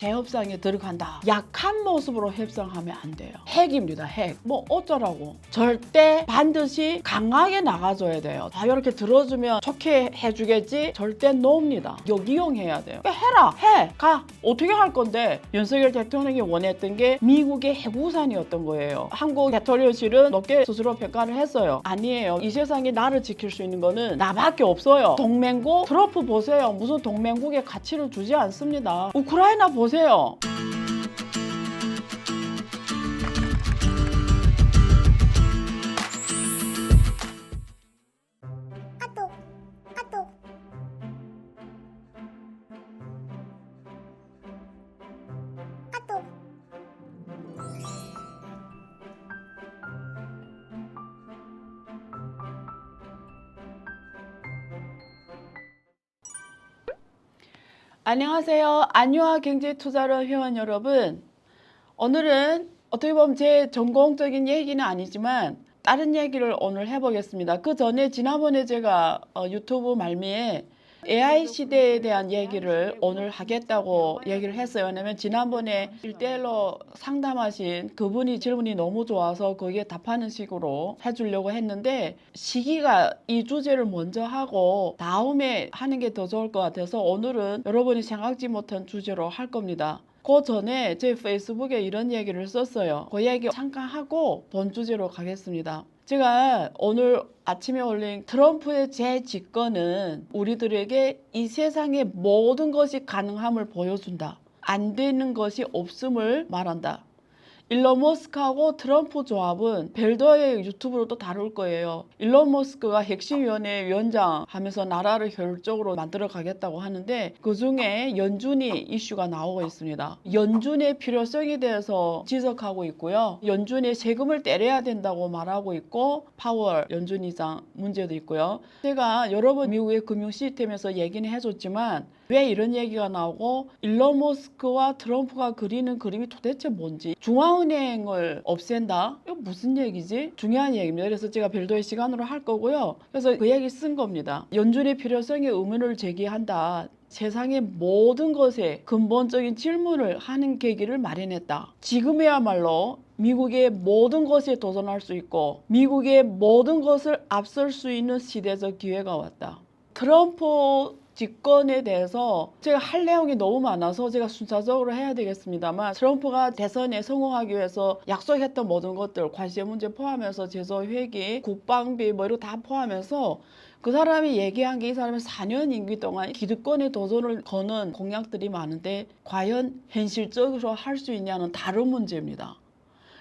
재협상에 들어간다. 약한 모습으로 협상하면 안 돼요. 핵입니다. 핵. 뭐 어쩌라고. 절대 반드시 강하게 나가줘야 돼요. 다 이렇게 들어주면 좋게 해주겠지. 절대 노입니다. 역이용해야 돼요. 해라. 해. 가. 어떻게 할 건데. 윤석열 대통령이 원했던 게 미국의 핵우산이었던 거예요. 한국 대통령실은 높게 스스로 평가를 했어요. 아니에요. 이 세상에 나를 지킬 수 있는 거는 나밖에 없어요. 동맹국 트럼프 보세요. 무슨 동맹국의 가치를 주지 않습니다. 우크라이나 보세요. 안녕하세요. 안유화 경제투자로 회원 여러분. 오늘은 어떻게 보면 제 전공적인 얘기는 아니지만 다른 얘기를 오늘 해보겠습니다. 그 전에 지난번에 제가 유튜브 말미에 AI 시대에 대한 얘기를 오늘 하겠다고 얘기를 했어요. 왜냐면 지난번에 1대1로 상담하신 그분이 질문이 너무 좋아서 거기에 답하는 식으로 해주려고 했는데 시기가 이 주제를 먼저 하고 다음에 하는 게 더 좋을 것 같아서 오늘은 여러분이 생각지 못한 주제로 할 겁니다. 그 전에 제 페이스북에 이런 얘기를 썼어요. 그 얘기 잠깐 하고 본 주제로 가겠습니다. 제가 오늘 아침에 올린 트럼프의 재집권은 우리들에게 이 세상의 모든 것이 가능함을 보여준다. 안 되는 것이 없음을 말한다. 일론 머스크하고 트럼프 조합은 별도의 유튜브로 또 다룰 거예요. 일론 머스크가 핵심위원회 위원장 하면서 나라를 효율적으로 만들어 가겠다고 하는데 그중에 연준이 이슈가 나오고 있습니다. 연준의 필요성에 대해서 지적하고 있고요. 연준의 세금을 때려야 된다고 말하고 있고 파월 연준 의장 문제도 있고요. 제가 여러 번 미국의 금융 시스템에서 얘기는 해줬지만 왜 이런 얘기가 나오고 일론 머스크와 트럼프가 그리는 그림이 도대체 뭔지 중앙은행을 없앤다? 이거 무슨 얘기지? 중요한 얘기입니다. 그래서 제가 별도의 시간으로 할 거고요. 그래서 그 얘기 쓴 겁니다. 연준의 필요성에 의문을 제기한다. 세상의 모든 것에 근본적인 질문을 하는 계기를 마련했다. 지금이야말로 미국의 모든 것에 도전할 수 있고 미국의 모든 것을 앞설 수 있는 시대적 기회가 왔다. 트럼프 집권에 대해서 제가 할 내용이 너무 많아서 제가 순차적으로 해야 되겠습니다만 트럼프가 대선에 성공하기 위해서 약속했던 모든 것들 관세 문제 포함해서 제조 회계 국방비 뭐 이런 거 다 포함해서 그 사람이 얘기한 게 이 사람이 4년 임기 동안 기득권에 도전을 거는 공약들이 많은데 과연 현실적으로 할 수 있냐는 다른 문제입니다.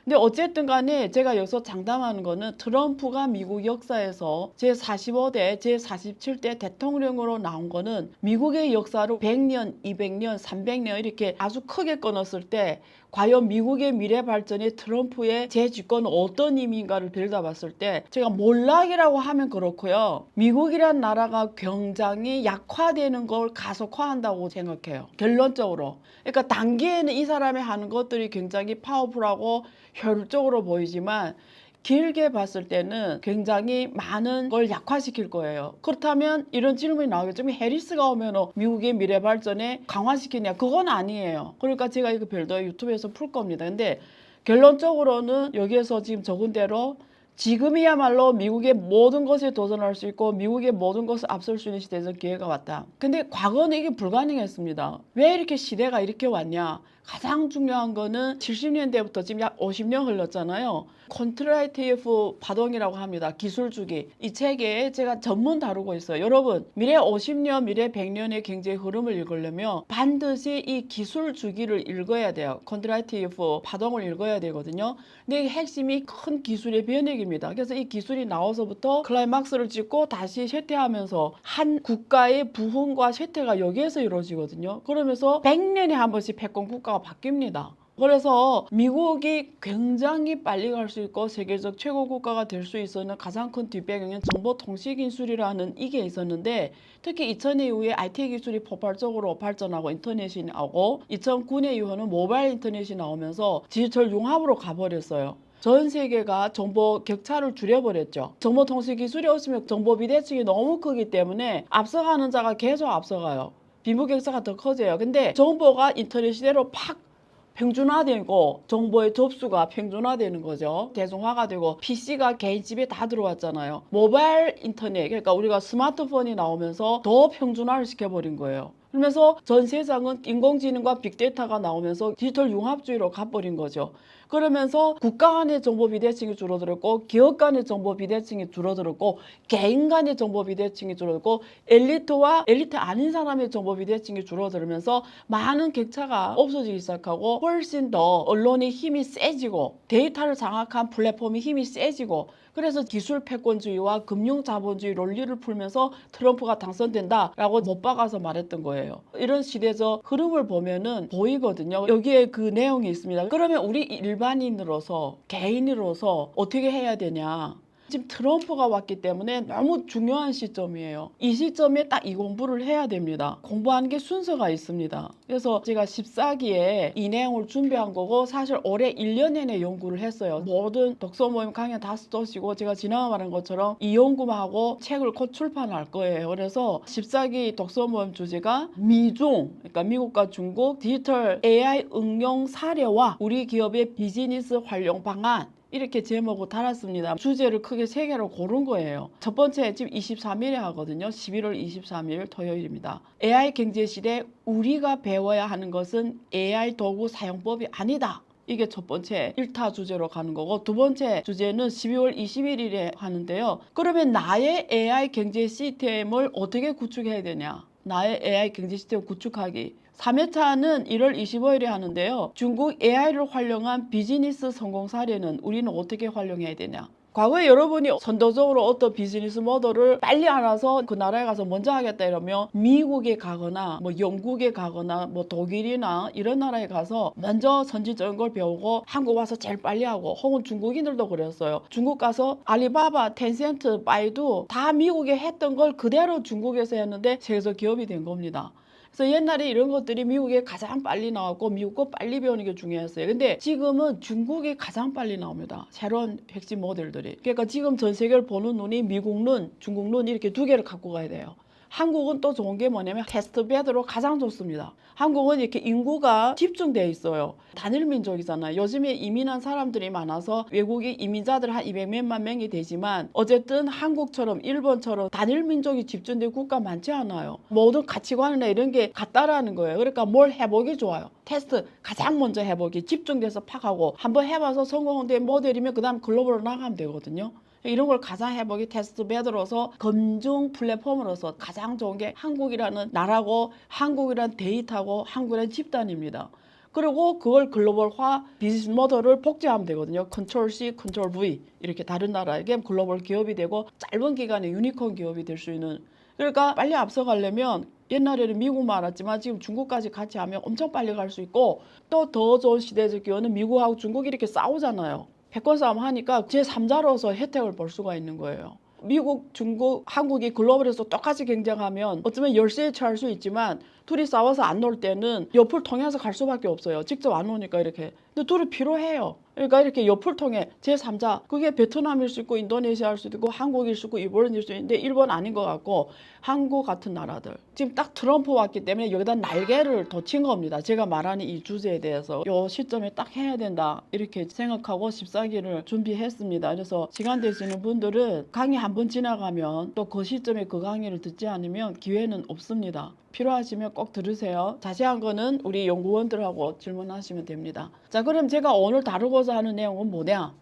근데 어쨌든 간에 제가 여기서 장담하는 거는 트럼프가 미국 역사에서 제45대, 제47대 대통령으로 나온 거는 미국의 역사로 100년, 200년, 300년 이렇게 아주 크게 끊었을 때 과연 미국의 미래 발전에 트럼프의 재집권은 어떤 의미인가를 들여다봤을 때 제가 몰락이라고 하면 그렇고요. 미국이란 나라가 굉장히 약화되는 걸 가속화한다고 생각해요. 결론적으로. 그러니까 단기에는 이 사람이 하는 것들이 굉장히 파워풀하고 효율적으로 보이지만 길게 봤을 때는 굉장히 많은 걸 약화시킬 거예요. 그렇다면 이런 질문이 나오겠죠. 해리스가 오면 미국의 미래 발전에 강화시키냐? 그건 아니에요. 그러니까 제가 이거 별도의 유튜브에서 풀 겁니다. 근데 결론적으로는 여기에서 지금 적은 대로 지금이야말로 미국의 모든 것에 도전할 수 있고 미국의 모든 것을 앞설 수 있는 시대적 기회가 왔다. 근데 과거는 이게 불가능했습니다. 왜 이렇게 시대가 이렇게 왔냐? 가장 중요한 거는 70년대부터 지금 약 50년 흘렀잖아요. 콘트라티브 파동이라고 합니다. 기술 주기. 이 책에 제가 전문 다루고 있어요. 여러분, 미래 50년, 미래 100년의 경제 흐름을 읽으려면 반드시 이 기술 주기를 읽어야 돼요. 콘트라티브 파동을 읽어야 되거든요. 근데 이 핵심이 큰 기술의 변혁입니다. 그래서 이 기술이 나와서부터 클라이막스를 찍고 다시 쇠퇴하면서 한 국가의 부흥과 쇠퇴가 여기에서 이루어지거든요. 그러면서 100년에 한 번씩 패권 국가가 바뀝니다. 그래서 미국이 굉장히 빨리 갈 수 있고 세계적 최고 국가가 될 수 있었는 가장 큰 뒷배경은 정보통신기술이라는 이게 있었는데 특히 2000년 이후에 IT 기술이 폭발적으로 발전하고 인터넷이 나오고 2009년 이후는 모바일 인터넷이 나오면서 디지털 융합으로 가버렸어요. 전 세계가 정보 격차를 줄여버렸죠. 정보통신 기술이 없으면 정보 비대칭이 너무 크기 때문에 앞서가는 자가 계속 앞서가요. 빈부격차가 더 커져요. 근데 정보가 인터넷 시대로 팍 평준화되고 정보의 접수가 평준화되는 거죠. 대중화가 되고 PC가 개인 집에 다 들어왔잖아요. 모바일 인터넷, 그러니까 우리가 스마트폰이 나오면서 더 평준화를 시켜버린 거예요. 그러면서 전 세상은 인공지능과 빅데이터가 나오면서 디지털 융합주의로 가버린 거죠. 그러면서 국가 간의 정보 비대칭이 줄어들었고 기업 간의 정보 비대칭이 줄어들었고 개인 간의 정보 비대칭이 줄어들고 엘리트와 엘리트 아닌 사람의 정보 비대칭이 줄어들면서 많은 격차가 없어지기 시작하고 훨씬 더 언론의 힘이 세지고 데이터를 장악한 플랫폼의 힘이 세지고 그래서 기술 패권주의와 금융 자본주의 논리를 풀면서 트럼프가 당선된다라고 못 박아서 말했던 거예요. 이런 시대적 흐름을 보면은 보이거든요. 여기에 그 내용이 있습니다. 그러면 우리 일반인으로서 개인으로서 어떻게 해야 되냐? 지금 트럼프가 왔기 때문에 너무 중요한 시점이에요. 이 시점에 딱 이 공부를 해야 됩니다. 공부하는 게 순서가 있습니다. 그래서 제가 14기에 이 내용을 준비한 거고 사실 올해 1년 내내 연구를 했어요. 모든 독서 모임 강연 다 쓰시고 제가 지난번에 말한 것처럼 이 연구만 하고 책을 곧 출판할 거예요. 그래서 14기 독서 모임 주제가 미중, 그러니까 미국과 중국 디지털 AI 응용 사례와 우리 기업의 비즈니스 활용 방안 이렇게 제목을 달았습니다. 주제를 크게 3개로 고른 거예요. 첫 번째 지금 23일에 하거든요. 11월 23일 토요일입니다. AI 경제 시대 우리가 배워야 하는 것은 AI 도구 사용법이 아니다. 이게 첫 번째 1타 주제로 가는 거고 두 번째 주제는 12월 21일에 하는데요. 그러면 나의 AI 경제 시스템을 어떻게 구축해야 되냐? 나의 AI 경제 시스템 구축하기. 3회차는 1월 25일에 하는데요. 중국 AI를 활용한 비즈니스 성공 사례는 우리는 어떻게 활용해야 되냐? 과거에 여러분이 선도적으로 어떤 비즈니스 모델을 빨리 알아서 그 나라에 가서 먼저 하겠다 이러면 미국에 가거나 뭐 영국에 가거나 뭐 독일이나 이런 나라에 가서 먼저 선진적인 걸 배우고 한국 와서 제일 빨리 하고 혹은 중국인들도 그랬어요. 중국 가서 알리바바, 텐센트, 바이두 다 미국에 했던 걸 그대로 중국에서 했는데 세계에서 기업이 된 겁니다. 그래서 옛날에 이런 것들이 미국에 가장 빨리 나왔고 미국 거 빨리 배우는 게 중요했어요. 근데 지금은 중국이 가장 빨리 나옵니다. 새로운 핵심 모델들이. 그러니까 지금 전 세계를 보는 눈이 미국 눈, 중국 눈 이렇게 두 개를 갖고 가야 돼요. 한국은 또 좋은 게 뭐냐면 테스트베드로 가장 좋습니다. 한국은 이렇게 인구가 집중되어 있어요. 단일 민족이잖아요. 요즘에 이민한 사람들이 많아서 외국인 이민자들 한 200몇만 명이 되지만 어쨌든 한국처럼 일본처럼 단일 민족이 집중된 국가 많지 않아요. 모든 가치관이나 이런 게 같다라는 거예요. 그러니까 뭘 해보기 좋아요. 테스트 가장 먼저 해보기 집중돼서 팍 하고 한번 해봐서 성공된 모델이면 그 다음 글로벌로 나가면 되거든요. 이런 걸 가장 해보기 테스트 베드로서 검증 플랫폼으로서 가장 좋은 게 한국이라는 나라고 한국이란 데이터고 한국이란 집단입니다. 그리고 그걸 글로벌화 비즈니스 모델을 복제하면 되거든요. 컨트롤 C, 컨트롤 V 이렇게 다른 나라에게 글로벌 기업이 되고 짧은 기간에 유니콘 기업이 될 수 있는 그러니까 빨리 앞서가려면 옛날에는 미국만 알았지만 지금 중국까지 같이 하면 엄청 빨리 갈 수 있고 또 더 좋은 시대적 기회는 미국하고 중국이 이렇게 싸우잖아요. 패권 싸움 하니까 제3자로서 혜택을 볼 수가 있는 거예요. 미국, 중국, 한국이 글로벌에서 똑같이 경쟁하면 어쩌면 열세에 처할 수 있지만 둘이 싸워서 안 놀 때는 옆을 통해서 갈 수밖에 없어요. 직접 안 오니까 이렇게. 근데 둘이 필요해요. 그러니까 이렇게 옆을 통해 제3자 그게 베트남일 수 있고 인도네시아일 수도 있고 한국일 수 있고 일본일 수도 있는데 일본 아닌 것 같고 한국 같은 나라들 지금 딱 트럼프 왔기 때문에 여기다 날개를 덧친 겁니다. 제가 말하는 이 주제에 대해서 이 시점에 딱 해야 된다 이렇게 생각하고 14기를 준비했습니다. 그래서 시간 되시는 분들은 강의 한 번 지나가면 또 그 시점에 그 강의를 듣지 않으면 기회는 없습니다. 필요하시면 꼭 들으세요. 자세한 거는 우리 연구원들하고 질문하시면 됩니다. 자, 그럼 제가 오늘 다루고자 하는 내용은 뭐냐?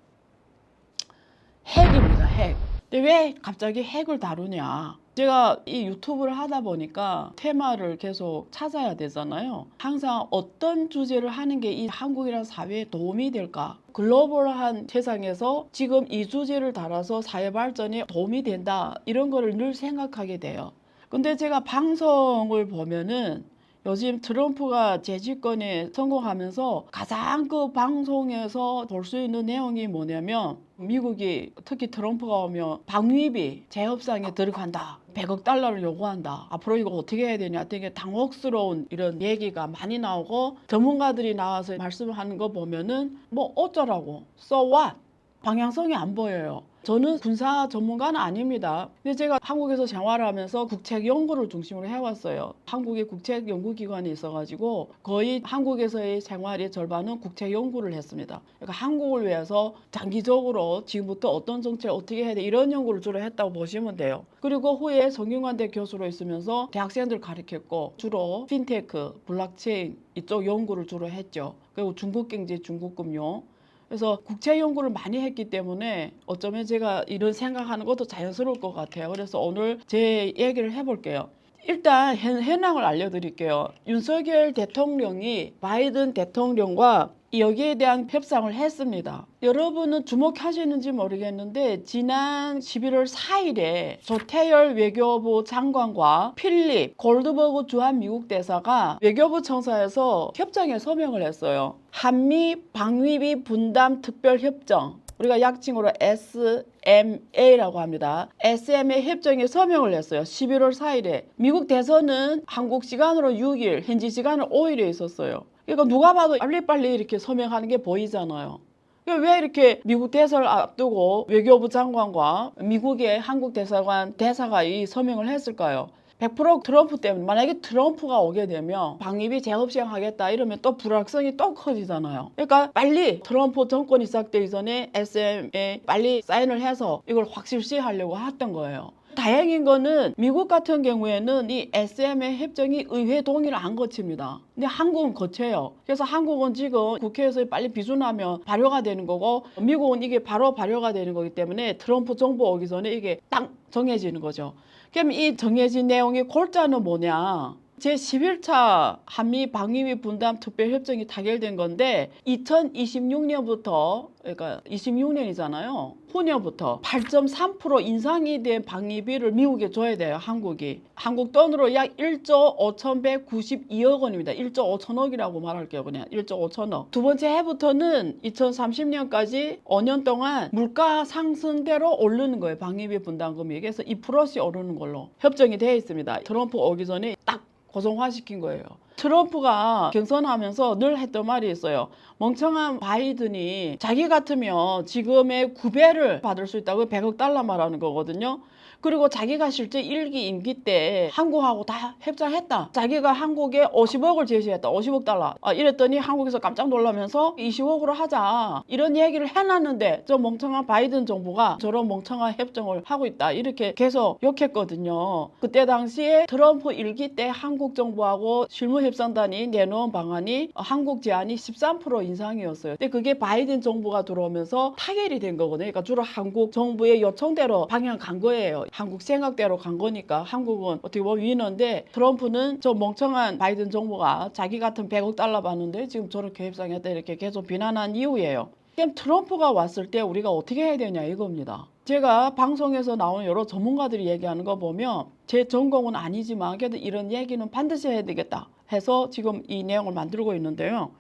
핵입니다. 핵. 근데 왜 갑자기 핵을 다루냐? 제가 이 유튜브를 하다 보니까 테마를 계속 찾아야 되잖아요. 항상 어떤 주제를 하는 게 이 한국이라는 사회에 도움이 될까? 글로벌한 세상에서 지금 이 주제를 달아서 사회 발전에 도움이 된다. 이런 거를 늘 생각하게 돼요. 근데 제가 방송을 보면은 요즘 트럼프가 재집권에 성공하면서 가장 그 방송에서 볼 수 있는 내용이 뭐냐면 미국이 특히 트럼프가 오면 방위비 재협상에 들어간다. 100억 달러를 요구한다. 앞으로 이거 어떻게 해야 되냐. 되게 당혹스러운 이런 얘기가 많이 나오고 전문가들이 나와서 말씀하는 거 보면은 뭐 어쩌라고. So what? 방향성이 안 보여요. 저는 군사 전문가는 아닙니다. 근데 제가 한국에서 생활하면서 국책 연구를 중심으로 해왔어요. 한국에 국책 연구기관이 있어가지고 거의 한국에서의 생활의 절반은 국책 연구를 했습니다. 그러니까 한국을 위해서 장기적으로 지금부터 어떤 정책을 어떻게 해야 돼 이런 연구를 주로 했다고 보시면 돼요. 그리고 후에 성균관대 교수로 있으면서 대학생들 가르쳤고 주로 핀테크, 블록체인 이쪽 연구를 주로 했죠. 그리고 중국 경제, 중국 금융. 그래서 국제 연구를 많이 했기 때문에 어쩌면 제가 이런 생각하는 것도 자연스러울 것 같아요. 그래서 오늘 제 얘기를 해볼게요. 일단 현황을 알려드릴게요. 윤석열 대통령이 바이든 대통령과 여기에 대한 협상을 했습니다. 여러분은 주목하시는지 모르겠는데 지난 11월 4일에 조태열 외교부 장관과 필립 골드버그 주한 미국 대사가 외교부 청사에서 협정에 서명을 했어요. 한미 방위비 분담 특별협정, 우리가 약칭으로 SMA라고 합니다. SMA 협정에 서명을 했어요. 11월 4일에. 미국 대선은 한국 시간으로 6일, 현지 시간으로 5일에 있었어요. 그러니까 누가 봐도 빨리빨리 이렇게 서명하는 게 보이잖아요. 왜 이렇게 미국 대선을 앞두고 외교부 장관과 미국의 한국 대사관 대사가 이 서명을 했을까요? 100% 트럼프 때문에. 만약에 트럼프가 오게 되면 방위비 재업 시행하겠다 이러면 또 불확성이 또 커지잖아요. 그러니까 빨리 트럼프 정권이 시작되기 전에 SM에 빨리 사인을 해서 이걸 확실시하려고 했던 거예요. 다행인 거는 미국 같은 경우에는 이 SMA 협정이 의회 동의를 안 거칩니다. 근데 한국은 거쳐요. 그래서 한국은 지금 국회에서 빨리 비준하면 발효가 되는 거고 미국은 이게 바로 발효가 되는 거기 때문에 트럼프 정부 오기 전에 이게 딱 정해지는 거죠. 그럼 이 정해진 내용의 골자는 뭐냐? 제11차 한미 방위비 분담 특별협정이 타결된 건데 2026년부터 그러니까 26년이잖아요. 후년부터 8.3% 인상이 된 방위비를 미국에 줘야 돼요. 한국이. 한국 돈으로 약 1조 5,192억 원입니다. 1조 5천억이라고 말할게요. 그냥 1조 5천억. 두 번째 해부터는 2030년까지 5년 동안 물가 상승대로 오르는 거예요. 방위비 분담금이. 그래서 2%씩 오르는 걸로 협정이 되어 있습니다. 트럼프 오기 전에 딱 고정화시킨 거예요. 트럼프가 경선하면서 늘 했던 말이 있어요. 멍청한 바이든이 자기 같으면 지금의 9배를 받을 수 있다고 100억 달러 말하는 거거든요. 그리고 자기가 실제 1기 임기 때 한국하고 다 협상했다. 자기가 한국에 50억을 제시했다. 50억 달러. 이랬더니 한국에서 깜짝 놀라면서 20억으로 하자. 이런 얘기를 해놨는데 저 멍청한 바이든 정부가 저런 멍청한 협정을 하고 있다. 이렇게 계속 욕했거든요. 그때 당시에 트럼프 1기 때 한국 정부하고 실무협상단이 내놓은 방안이 한국 제안이 13% 인상이었어요. 근데 그게 바이든 정부가 들어오면서 타결이 된 거거든요. 그러니까 주로 한국 정부의 요청대로 방향 간 거예요. 한국 생각대로 간 거니까 한국은 어떻게 보면 위너인데 트럼프는 저 멍청한 바이든 정부가 자기 같은 100억 달러 받는데 지금 저렇게 협상했다 이렇게 계속 비난한 이유예요. 그럼 트럼프가 왔을 때 우리가 어떻게 해야 되냐 이겁니다. 제가 방송에서 나오는 여러 전문가들이 얘기하는 거 보면 제 전공은 아니지만 그래도 이런 얘기는 반드시 해야 되겠다 해서 지금 이 내용을 만들고 있는데요.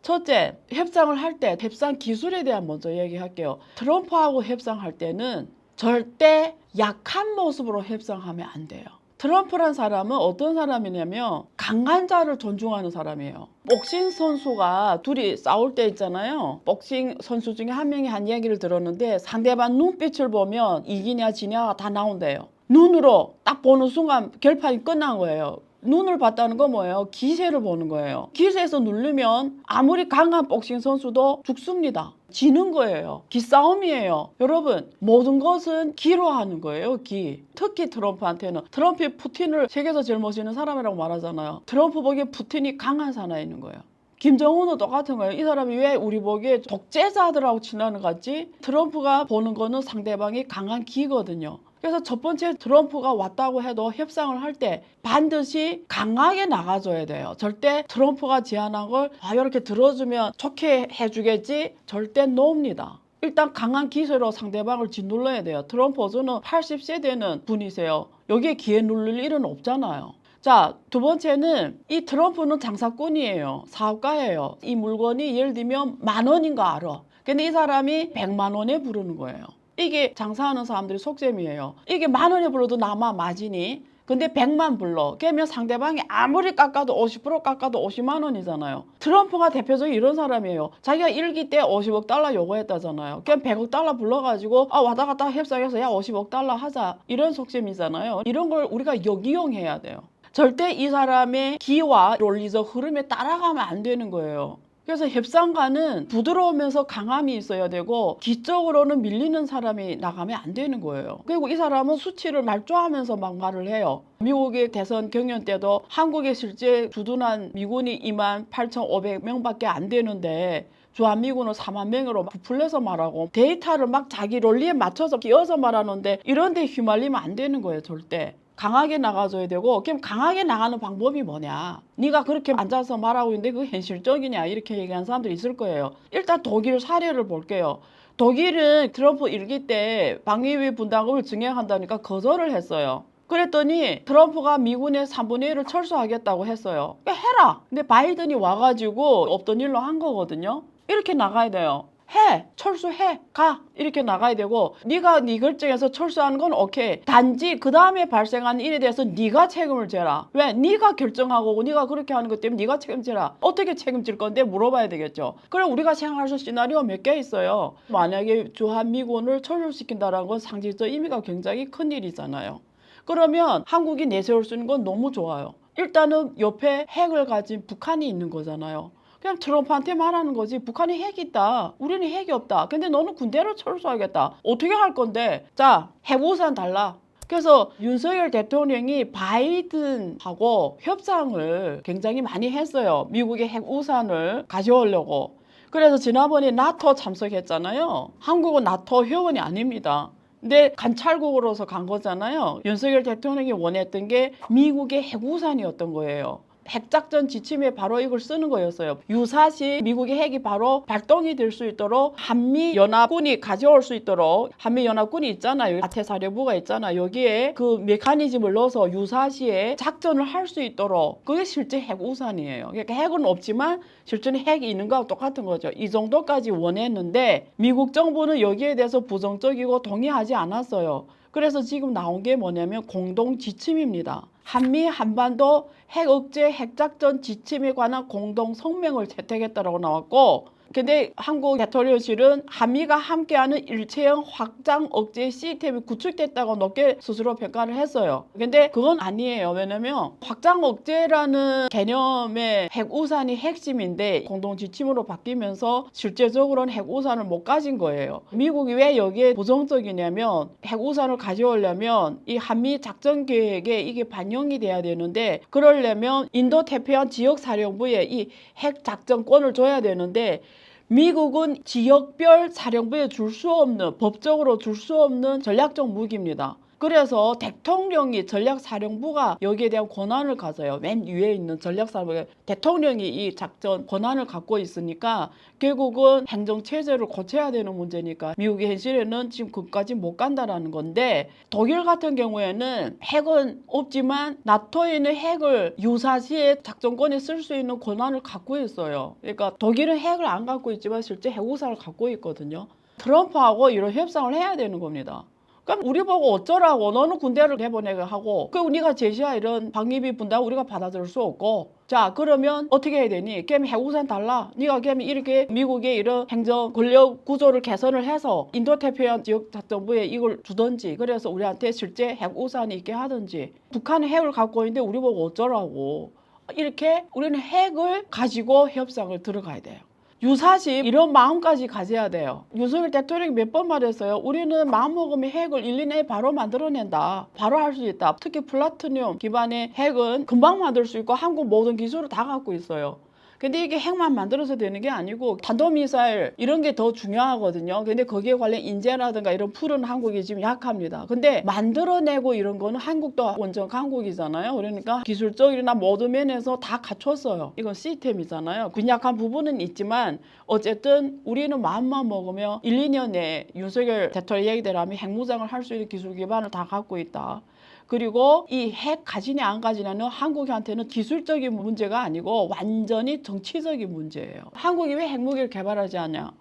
첫째, 협상을 할 때 협상 기술에 대한 먼저 얘기할게요. 트럼프하고 협상할 때는 절대 약한 모습으로 협상하면 안 돼요. 트럼프란 사람은 어떤 사람이냐면 강한 자를 존중하는 사람이에요. 복싱 선수가 둘이 싸울 때 있잖아요. 복싱 선수 중에 한 명이 한 얘기를 들었는데 상대방 눈빛을 보면 이기냐 지냐가 다 나온대요. 눈으로 딱 보는 순간 결판이 끝난 거예요. 눈을 봤다는 건 뭐예요? 기세를 보는 거예요. 기세에서 누르면 아무리 강한 복싱 선수도 죽습니다. 지는 거예요. 기싸움이에요. 여러분, 모든 것은 기로 하는 거예요. 기. 특히 트럼프한테는. 트럼프이 푸틴을 세계에서 제일 멋있는 사람이라고 말하잖아요. 트럼프 보기에 푸틴이 강한 사나이인 거예요. 김정은은 똑같은 거예요. 이 사람이 왜 우리 보기에 독재자들하고 친하는 것 같지? 트럼프가 보는 거는 상대방이 강한 기거든요. 그래서 첫 번째 트럼프가 왔다고 해도 협상을 할 때 반드시 강하게 나가줘야 돼요. 절대 트럼프가 제안한 걸 이렇게 들어주면 좋게 해주겠지? 절대 노입니다. 일단 강한 기세로 상대방을 짓눌러야 돼요. 트럼프 어저는 80세 되는 분이세요. 여기에 기회 누를 일은 없잖아요. 자, 두 번째는 이 트럼프는 장사꾼이에요. 사업가예요. 이 물건이 예를 들면 10,000원인 거 알아. 근데 이 사람이 100만 원에 부르는 거예요. 이게 장사하는 사람들이 속셈이에요. 이게 10,000원에 불러도 남아 마진이. 근데 100만 불러. 그러면 상대방이 아무리 깎아도 50% 깎아도 50만 원이잖아요. 트럼프가 대표적인 이런 사람이에요. 자기가 1기 때 50억 달러 요구했다잖아요. 그냥 100억 달러 불러가지고 왔다 갔다 협상해서 야 50억 달러 하자. 이런 속셈이잖아요. 이런 걸 우리가 역이용해야 돼요. 절대 이 사람의 기와 논리적 흐름에 따라가면 안 되는 거예요. 그래서 협상가는 부드러우면서 강함이 있어야 되고 기적으로는 밀리는 사람이 나가면 안 되는 거예요. 그리고 이 사람은 수치를 말조하면서 막 말을 해요. 미국의 대선 경연 때도 한국에 실제 주둔한 미군이 28,500명밖에 안 되는데 주한미군은 4만 명으로 부풀려서 말하고 데이터를 막 자기 논리에 맞춰서 끼워서 말하는데 이런 데 휘말리면 안 되는 거예요. 절대. 강하게 나가줘야 되고 그럼 강하게 나가는 방법이 뭐냐. 네가 그렇게 앉아서 말하고 있는데 그게 현실적이냐 이렇게 얘기하는 사람들이 있을 거예요. 일단 독일 사례를 볼게요. 독일은 트럼프 1기 때 방위비 분담금을 증액한다니까 거절을 했어요. 그랬더니 트럼프가 미군의 3분의 1을 철수하겠다고 했어요. 그러니까 해라. 근데 바이든이 와가지고 없던 일로 한 거거든요. 이렇게 나가야 돼요. 해 철수해 가 이렇게 나가야 되고 네가 네 결정에서 철수하는 건 오케이. 단지 그 다음에 발생한 일에 대해서 네가 책임을 져라. 왜? 네가 결정하고 네가 그렇게 하는 것 때문에 네가 책임져라. 어떻게 책임질 건데 물어봐야 되겠죠. 그럼 우리가 생각할 수 있는 시나리오 몇 개 있어요. 만약에 주한미군을 철수시킨다는 건 상징적 의미가 굉장히 큰 일이잖아요. 그러면 한국이 내세울 수 있는 건 너무 좋아요. 일단은 옆에 핵을 가진 북한이 있는 거잖아요. 그냥 트럼프한테 말하는 거지. 북한이 핵이 있다. 우리는 핵이 없다. 근데 너는 군대를 철수하겠다. 어떻게 할 건데? 자, 핵우산 달라. 그래서 윤석열 대통령이 바이든하고 협상을 굉장히 많이 했어요. 미국의 핵우산을 가져오려고. 그래서 지난번에 나토 참석했잖아요. 한국은 나토 회원이 아닙니다. 근데 관찰국으로서 간 거잖아요. 윤석열 대통령이 원했던 게 미국의 핵우산이었던 거예요. 핵작전 지침에 바로 이걸 쓰는 거였어요. 유사시 미국의 핵이 바로 발동이 될 수 있도록 한미연합군이 가져올 수 있도록 한미연합군이 있잖아요. 아태사령부가 있잖아요. 여기에 그 메커니즘을 넣어서 유사시에 작전을 할 수 있도록 그게 실제 핵우산이에요. 그러니까 핵은 없지만 실제는 핵이 있는 거하고 똑같은 거죠. 이 정도까지 원했는데 미국 정부는 여기에 대해서 부정적이고 동의하지 않았어요. 그래서 지금 나온 게 뭐냐면 공동 지침입니다. 한미 한반도 핵 억제 핵작전 지침에 관한 공동 성명을 채택했다라고 나왔고 근데 한국 대통령실은 한미가 함께하는 일체형 확장 억제 시스템이 구축됐다고 높게 스스로 평가를 했어요. 근데 그건 아니에요. 왜냐면 확장 억제라는 개념의 핵우산이 핵심인데 공동 지침으로 바뀌면서 실제적으로는 핵우산을 못 가진 거예요. 미국이 왜 여기에 부정적이냐면 핵우산을 가져오려면 이 한미 작전 계획에 이게 반영이 돼야 되는데 그러려면 인도태평양 지역사령부에 이 핵작전권을 줘야 되는데 미국은 지역별 사령부에 줄 수 없는 법적으로 줄 수 없는 전략적 무기입니다. 그래서 대통령이 전략사령부가 여기에 대한 권한을 가져요. 맨 위에 있는 전략사령부 대통령이 이 작전 권한을 갖고 있으니까 결국은 행정체제를 고쳐야 되는 문제니까 미국의 현실에는 지금 그까지 못 간다라는 건데 독일 같은 경우에는 핵은 없지만 나토에는 핵을 유사시에 작전권에 쓸 수 있는 권한을 갖고 있어요. 그러니까 독일은 핵을 안 갖고 있지만 실제 핵우산을 갖고 있거든요. 트럼프하고 이런 협상을 해야 되는 겁니다. 그럼 우리 보고 어쩌라고 너는 군대를 내보내게 하고 그리고 네가 제시한 이런 방위비 분담 우리가 받아들일 수 없고 자 그러면 어떻게 해야 되니? 걔는 핵우산 달라. 네가 걔는 이렇게 미국의 이런 행정 권력 구조를 개선을 해서 인도태평양 지역 작전부에 이걸 주든지 그래서 우리한테 실제 핵우산이 있게 하든지 북한은 핵을 갖고 있는데 우리 보고 어쩌라고 이렇게 우리는 핵을 가지고 협상을 들어가야 돼요. 유사시 이런 마음까지 가져야 돼요. 윤석열 대통령이 몇 번 말했어요. 우리는 마음먹으면 핵을 1, 2 내에 바로 만들어낸다. 바로 할 수 있다. 특히 플라토늄 기반의 핵은 금방 만들 수 있고 한국 모든 기술을 다 갖고 있어요. 근데 이게 핵만 만들어서 되는 게 아니고 탄도미사일 이런 게 더 중요하거든요. 근데 거기에 관련 인재라든가 이런 풀은 한국이 지금 약합니다. 근데 만들어내고 이런 거는 한국도 원전 강국이잖아요. 그러니까 기술적이나 모든 면에서 다 갖췄어요. 이건 시스템이잖아요. 빈약한 부분은 있지만 어쨌든 우리는 마음만 먹으면 1, 2년 내에 윤석열 대통령 얘기대로 핵무장을 할 수 있는 기술 기반을 다 갖고 있다. 그리고 이 핵 가지냐 안 가지냐는 한국한테는 기술적인 문제가 아니고 완전히 정치적인 문제예요. 한국이 왜 핵무기를 개발하지 않냐?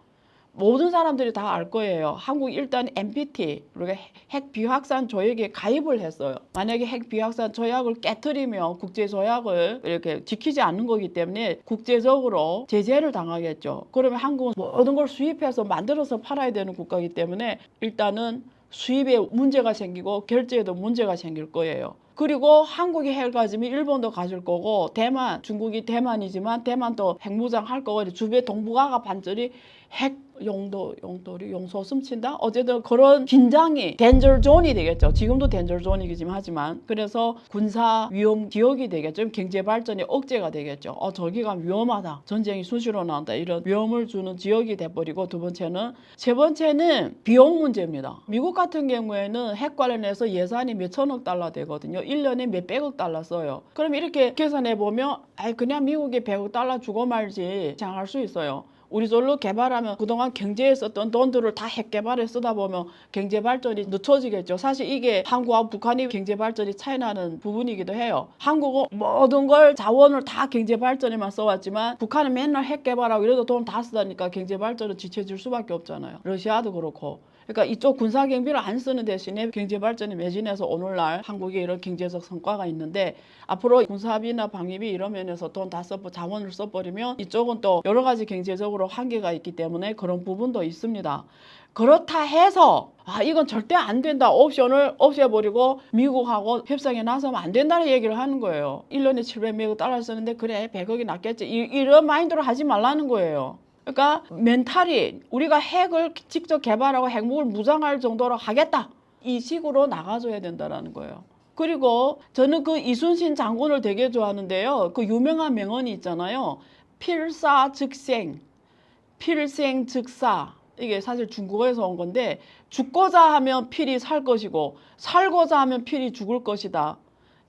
모든 사람들이 다 알 거예요. 한국이 일단 NPT, 우리가 핵 비확산 조약에 가입을 했어요. 만약에 핵 비확산 조약을 깨트리면 국제 조약을 이렇게 지키지 않는 거기 때문에 국제적으로 제재를 당하겠죠. 그러면 한국은 모든 걸 수입해서 만들어서 팔아야 되는 국가이기 때문에 일단은 수입에 문제가 생기고 결제에도 문제가 생길 거예요. 그리고 한국이 핵을 가지면 일본도 가질 거고 대만, 중국이 대만이지만 대만도 핵무장 할 거고 주변 동북아가 반절이 핵 용도리 용소 숨친다. 어쨌든 그런 긴장이 덴저 존이 되겠죠. 지금도 덴저 존이지만 하지만 그래서 군사 위험 지역이 되겠죠. 경제 발전이 억제가 되겠죠. 저기가 위험하다. 전쟁이 수시로 나온다. 이런 위험을 주는 지역이 돼버리고 세 번째는 비용 문제입니다. 미국 같은 경우에는 핵 관련해서 예산이 몇천억 달러 되거든요. 1년에 몇백억 달러 써요. 그럼 이렇게 계산해 보면 그냥 미국에 100억 달러 주고 말지 생각할 수 있어요. 우리 절로 개발하면 그동안 경제에 썼던 돈들을 다 핵 개발에 쓰다 보면 경제 발전이 늦춰지겠죠. 사실 이게 한국하고 북한이 경제 발전이 차이 나는 부분이기도 해요. 한국은 모든 걸 자원을 다 경제 발전에만 써왔지만 북한은 맨날 핵 개발하고 이래도 돈 다 쓰다니까 경제 발전은 지쳐질 수밖에 없잖아요. 러시아도 그렇고. 그러니까 이쪽 군사 경비를 안 쓰는 대신에 경제 발전이 매진해서 오늘날 한국에 이런 경제적 성과가 있는데 앞으로 군사비나 방위비 이런 면에서 돈 다 자원을 써버리면 이쪽은 또 여러 가지 경제적으로 한계가 있기 때문에 그런 부분도 있습니다. 그렇다 해서 이건 절대 안 된다. 옵션을 없애버리고 미국하고 협상에 나서면 안 된다는 얘기를 하는 거예요. 1년에 700억 달러 쓰는데 그래 100억이 낫겠지. 이런 마인드로 하지 말라는 거예요. 그러니까 멘탈이 우리가 핵을 직접 개발하고 핵무기를 무장할 정도로 하겠다. 이 식으로 나가줘야 된다는 거예요. 그리고 저는 그 이순신 장군을 되게 좋아하는데요. 그 유명한 명언이 있잖아요. 필사즉생, 필생즉사. 이게 사실 중국어에서 온 건데 죽고자 하면 필히 살 것이고 살고자 하면 필히 죽을 것이다.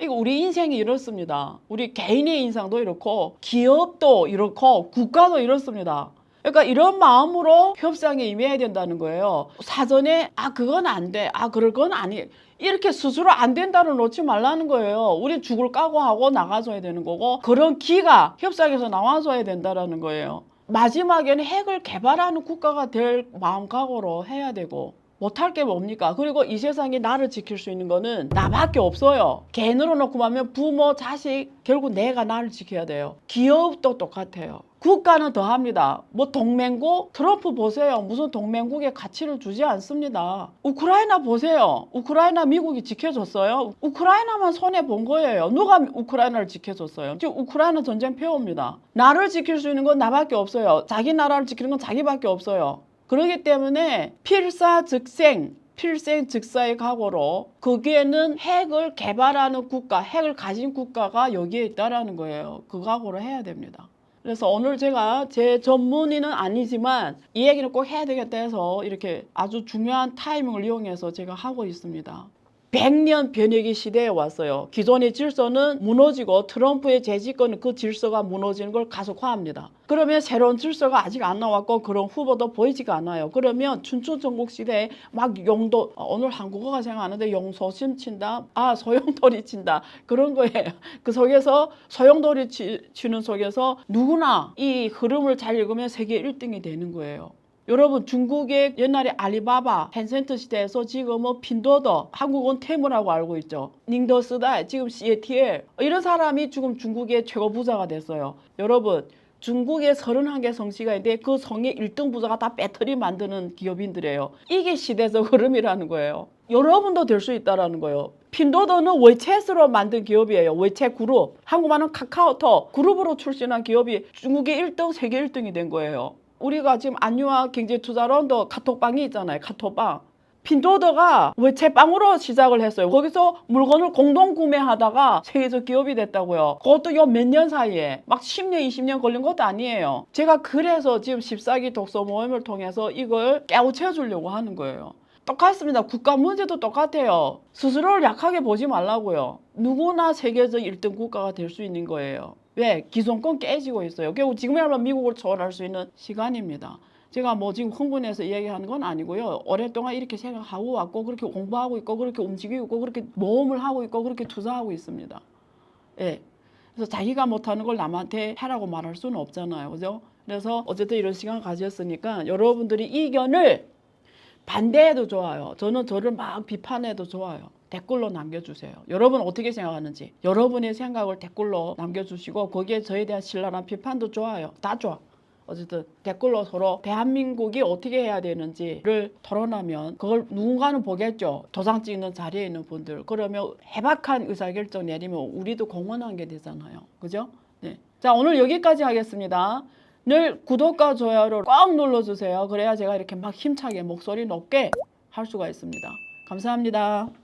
이거 우리 인생이 이렇습니다. 우리 개인의 인생도 이렇고 기업도 이렇고 국가도 이렇습니다. 그러니까 이런 마음으로 협상에 임해야 된다는 거예요. 사전에 그건 안 돼. 그럴 건 아니. 이렇게 스스로 안 된다는 놓지 말라는 거예요. 우리 죽을 각오하고 나가줘야 되는 거고 그런 기가 협상에서 나와줘야 된다는 거예요. 마지막에는 핵을 개발하는 국가가 될 마음각오로 해야 되고 못할 게 뭡니까? 그리고 이 세상에 나를 지킬 수 있는 거는 나밖에 없어요. 개인으로 놓고 보면 부모, 자식 결국 내가 나를 지켜야 돼요. 기업도 똑같아요. 국가는 더합니다. 뭐 동맹국 트럼프 보세요. 무슨 동맹국에 가치를 주지 않습니다. 우크라이나 보세요. 우크라이나 미국이 지켜줬어요. 우크라이나만 손해 본 거예요. 누가 우크라이나를 지켜줬어요? 지금 우크라이나 전쟁 폐허입니다. 나를 지킬 수 있는 건 나밖에 없어요. 자기 나라를 지키는 건 자기밖에 없어요. 그렇기 때문에 필사즉생, 필생즉사의 각오로 거기에는 핵을 개발하는 국가, 핵을 가진 국가가 여기에 있다라는 거예요. 그 각오로 해야 됩니다. 그래서 오늘 제가 제 전문의는 아니지만 이 얘기를 꼭 해야 되겠다 해서 이렇게 아주 중요한 타이밍을 이용해서 제가 하고 있습니다. 100년 변혁의 시대에 왔어요. 기존의 질서는 무너지고 트럼프의 재집권은 그 질서가 무너지는 걸 가속화합니다. 그러면 새로운 질서가 아직 안 나왔고 그런 후보도 보이지가 않아요. 그러면 춘추전국 시대에 막 오늘 한국어가 생각하는데 용소심 친다. 소용돌이 친다. 그런 거예요. 그 속에서 소용돌이 치는 속에서 누구나 이 흐름을 잘 읽으면 세계 1등이 되는 거예요. 여러분 중국의 옛날에 알리바바, 텐센트 시대에서 지금은 핀도더, 한국은 테무라고 알고 있죠. 닝더스다, 지금 CATL 이런 사람이 지금 중국의 최고 부자가 됐어요. 여러분 중국에 31개 성씨가 있는데 그 성의 1등 부자가 다 배터리 만드는 기업인들이에요. 이게 시대적 흐름이라는 거예요. 여러분도 될 수 있다는 거예요. 핀도더는 웨챗으로 만든 기업이에요. 웨챗 그룹. 한국말은 카카오톡 그룹으로 출신한 기업이 중국의 1등, 세계 1등이 된 거예요. 우리가 지금 안유아 경제투자론도 카톡방이 있잖아요. 카톡방. 핀도더가 웨챗방으로 시작을 했어요. 거기서 물건을 공동 구매하다가 세계적 기업이 됐다고요. 그것도 요 몇 년 사이에 막 10년, 20년 걸린 것도 아니에요. 제가 그래서 지금 14기 독서 모임을 통해서 이걸 깨우쳐 주려고 하는 거예요. 똑같습니다. 국가 문제도 똑같아요. 스스로를 약하게 보지 말라고요. 누구나 세계적 1등 국가가 될 수 있는 거예요. 왜? 기존권 깨지고 있어요. 결국 지금이야말로 미국을 초월할 수 있는 시간입니다. 제가 뭐 지금 흥분해서 이야기하는 건 아니고요. 오랫동안 이렇게 생각하고 왔고 그렇게 공부하고 있고 그렇게 움직이고 있고 그렇게 모험을 하고 있고 그렇게 투자하고 있습니다. 예. 그래서 자기가 못하는 걸 남한테 해라고 말할 수는 없잖아요. 그죠? 그래서 어쨌든 이런 시간 가졌으니까 여러분들이 의견을 반대해도 좋아요. 저를 막 비판해도 좋아요. 댓글로 남겨주세요. 여러분 어떻게 생각하는지 여러분의 생각을 댓글로 남겨주시고 거기에 저에 대한 신랄한 비판도 좋아요. 다 좋아. 어쨌든 댓글로 서로 대한민국이 어떻게 해야 되는지를 토론하면 그걸 누군가는 보겠죠. 도장 찍는 자리에 있는 분들. 그러면 해박한 의사결정 내리면 우리도 공헌한 게 되잖아요. 그죠? 네. 자, 오늘 여기까지 하겠습니다. 늘 구독과 좋아요를 꽉 눌러주세요. 그래야 제가 이렇게 막 힘차게 목소리 높게 할 수가 있습니다. 감사합니다.